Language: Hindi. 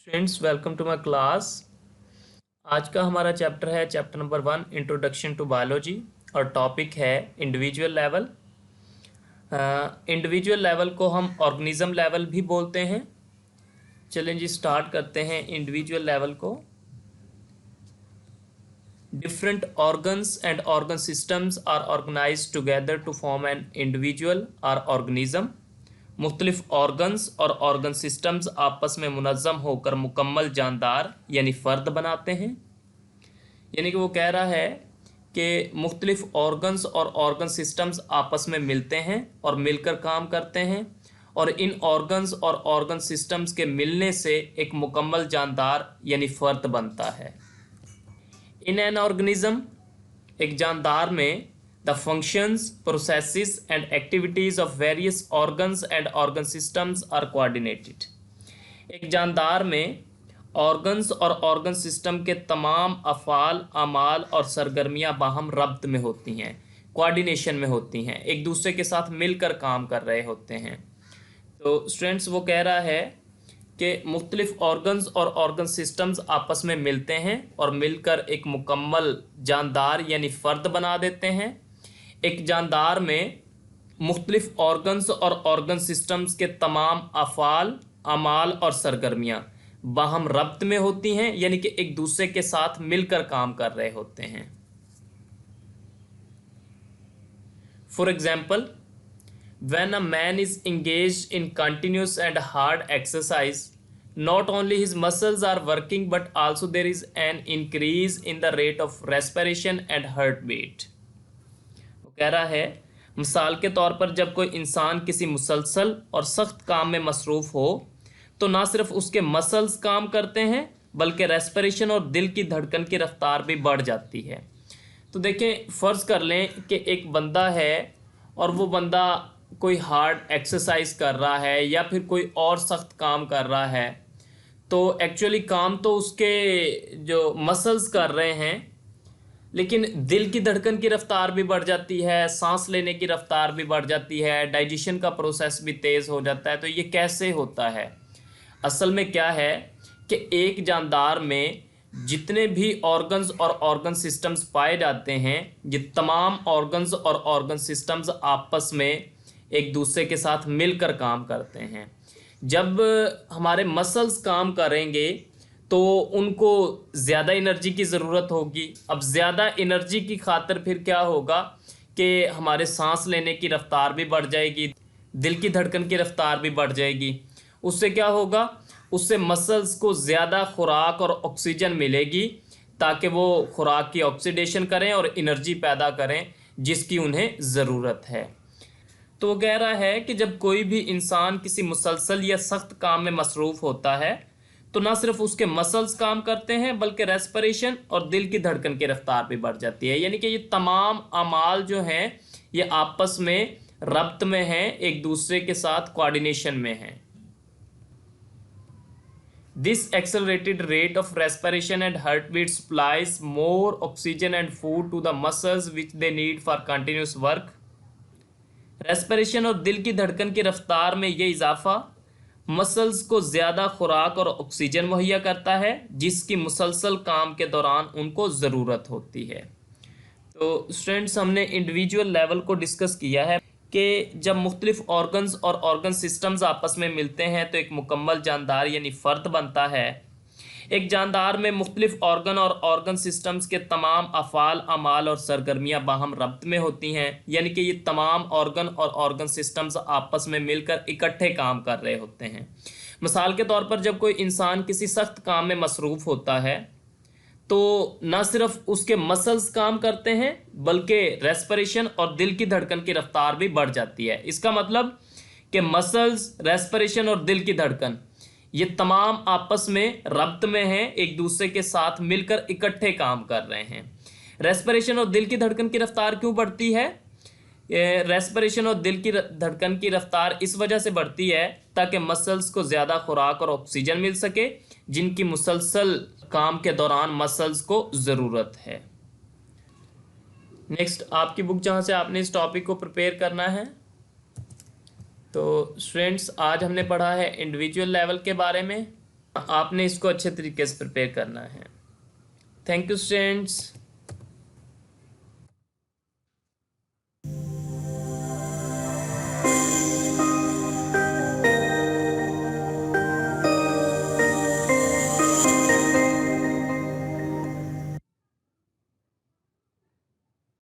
Students welcome to my class. आज का हमारा चैप्टर है chapter number 1 introduction to biology और टॉपिक है इंडिविजुअल लेवल। इंडिविजुअल लेवल को हम ऑर्गेनिज्म लेवल भी बोलते हैं। चलें जी स्टार्ट करते हैं इंडिविजुअल लेवल को। Different organs and organ systems are organised together to form an individual और ऑर्गेनिज्म। मुख्तलिफ ऑर्गन्स और ऑर्गन सिस्टम्स आपस में मुनज़्ज़म होकर मुकम्मल जानदार यानी फ़र्द बनाते हैं। यानी कि वो कह रहा है कि मुख्तलिफ ऑर्गन्स और ऑर्गन सिस्टम्स आपस में मिलते हैं और मिलकर काम करते हैं, और इन ऑर्गन्स और ऑर्गन सिस्टम्स के मिलने से एक मुकम्मल जानदार यानी फ़र्द बनता है। इन एन ऑर्गेनिज्म, एक जानदार में, the functions, processes and activities of various organs and organ systems are coordinated. एक जानदार में ऑर्गन्स और ऑर्गन सिस्टम के तमाम अफ़ाल, अमाल और सरगर्मियाँ बाहम रब्त में होती हैं, कोऑर्डिनेशन में होती हैं, एक दूसरे के साथ मिलकर काम कर रहे होते हैं। तो स्टूडेंट्स वो कह रहा है कि मुख्तलिफ ऑर्गन्स और ऑर्गन सिस्टम्स आपस में मिलते हैं और मिलकर एक मुकम्मल जानदार यानी फ़र्द बना देते हैं। एक जानदार में मुख्तलिफ ऑर्गन्स और ऑर्गन सिस्टम्स के तमाम अफ़ाल, अमाल और सरगर्मियाँ बाहम रब्त में होती हैं, यानी कि एक दूसरे के साथ मिलकर काम कर रहे होते हैं। For example, when a man is engaged in continuous and hard exercise, not only his muscles are working but also there is an increase in the rate of respiration and heartbeat। वो कह रहा है मिसाल के तौर पर जब कोई इंसान किसी मुसलसल और सख्त काम में मसरूफ़ हो तो ना सिर्फ उसके मसल्स काम करते हैं बल्कि रेस्पिरेशन और दिल की धड़कन की रफ्तार भी बढ़ जाती है। तो देखें, फ़र्ज़ कर लें कि एक बंदा है और वो बंदा कोई हार्ड एक्सरसाइज कर रहा है या फिर कोई और सख्त काम कर रहा है, तो एक्चुअली काम तो उसके जो मसल्स कर रहे हैं, लेकिन दिल की धड़कन की रफ्तार भी बढ़ जाती है, सांस लेने की रफ्तार भी बढ़ जाती है, डाइजेशन का प्रोसेस भी तेज़ हो जाता है। तो ये कैसे होता है? असल में क्या है कि एक जानदार में जितने भी ऑर्गन्स और ऑर्गन सिस्टम्स पाए जाते हैं, ये तमाम ऑर्गन्स और ऑर्गन सिस्टम्स आपस में एक दूसरे के साथ मिलकर काम करते हैं। जब हमारे मसल्स काम करेंगे तो उनको ज़्यादा एनर्जी की ज़रूरत होगी। अब ज़्यादा एनर्जी की खातिर फिर क्या होगा कि हमारे सांस लेने की रफ़्तार भी बढ़ जाएगी, दिल की धड़कन की रफ़्तार भी बढ़ जाएगी। उससे क्या होगा? उससे मसल्स को ज़्यादा खुराक और ऑक्सीजन मिलेगी ताकि वो खुराक की ऑक्सीडेशन करें और एनर्जी पैदा करें जिसकी उन्हें ज़रूरत है। तो वो कह रहा है कि जब कोई भी इंसान किसी मुसलसल या सख्त काम में मसरूफ़ होता है तो ना सिर्फ उसके मसल्स काम करते हैं बल्कि रेस्पिरेशन और दिल की धड़कन की रफ्तार भी बढ़ जाती है। यानी कि ये तमाम अमाल जो हैं ये आपस में रब्त में हैं, एक दूसरे के साथ कोऑर्डिनेशन में हैं। This accelerated rate of respiration and heartbeat supplies more oxygen and food to the muscles which they need for continuous work। Respiration और दिल की धड़कन की रफ्तार में ये इजाफा मसल्स को ज़्यादा खुराक और ऑक्सीजन मुहैया करता है जिसकी मुसलसल काम के दौरान उनको ज़रूरत होती है। तो स्टूडेंट्स, हमने इंडिविजुअल लेवल को डिस्कस किया है कि जब मुख्तलिफ ऑर्गन्स और ऑर्गन सिस्टम्स आपस में मिलते हैं तो एक मुकम्मल जानदार यानी फ़र्द बनता है। एक जानदार में मुख्तलिफ ऑर्गन और ऑर्गन सिस्टम्स के तमाम अफ़ाल, अमाल और सरगर्मियाँ बाहम रब्त में होती हैं, यानी कि ये तमाम ऑर्गन और ऑर्गन सिस्टम्स आपस में मिलकर इकट्ठे काम कर रहे होते हैं। मिसाल के तौर पर जब कोई इंसान किसी सख्त काम में मसरूफ़ होता है तो ना सिर्फ उसके मसल्स काम करते हैं बल्कि रेस्पिरेशन और दिल की धड़कन की रफ्तार भी बढ़ जाती है। इसका मतलब कि मसल्स, रेस्पिरेशन और दिल की धड़कन ये तमाम आपस में रब्त में हैं, एक दूसरे के साथ मिलकर इकट्ठे काम कर रहे हैं। रेस्पिरेशन और दिल की धड़कन की रफ्तार क्यों बढ़ती है? रेस्पिरेशन और दिल की धड़कन की रफ्तार इस वजह से बढ़ती है ताकि मसल्स को ज़्यादा खुराक और ऑक्सीजन मिल सके जिनकी मुसलसल काम के दौरान मसल्स को ज़रूरत है। नेक्स्ट, आपकी बुक जहाँ से आपने इस टॉपिक को प्रिपेयर करना है। तो स्टूडेंट्स, आज हमने पढ़ा है इंडिविजुअल लेवल के बारे में। आपने इसको अच्छे तरीके से प्रिपेयर करना है। Thank you students.